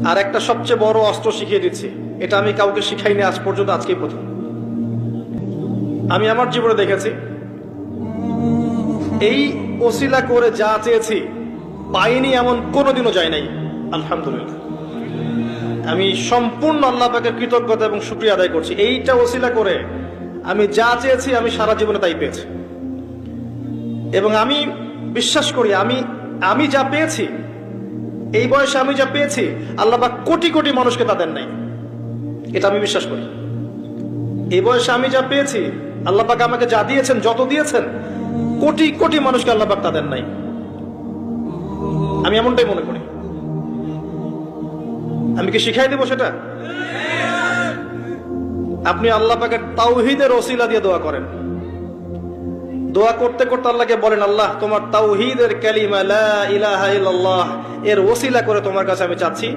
আর একটা সবচেয়ে বড় অস্ত্র শিখিয়ে দিচ্ছি, এটা আমি কাউকে শিখাইনি আজ পর্যন্ত, আজকেই প্রথম। আমি আমার জীবনে দেখেছি এই ওসিলা করে যা চেয়েছি পাইনি এমন কোনোদিনও যায় নাই। আলহামদুলিল্লাহ, আমি সম্পূর্ণ আল্লাহ পাকের কৃতজ্ঞতা এবং শুকরিয়া আদায় করছি। এইটা ওসিলা করে আমি যা চেয়েছি আমি সারা জীবনে তাই পেয়েছি। এবং আমি বিশ্বাস করি আমি যা পেয়েছি, এই বয়সে আমি যা পেয়েছি, আল্লাহ পাক কোটি কোটি মানুষকে তা দেন নাই, এটা আমি বিশ্বাস করি। এই বয়সে আমি যা পেয়েছি, আল্লাহ পাক আমাকে যা দিয়েছেন, যত দিয়েছেন, কোটি কোটি মানুষকে আল্লাহ পাক তা দেন নাই, আমি এমনটাই মনে করি। আমি কি শিখাই দেব সেটা? আপনি আল্লাহ পাকের তাওহীদের ওসিলা দিয়ে দোয়া করেন। দোয়া করতে করতে আল্লাহকে বলেন, আল্লাহ তোমার তাওহীদের কালিমা লা ইলাহা ইল্লাল্লাহ এর ওসিলা করে তোমার কাছে আমি চাচ্ছি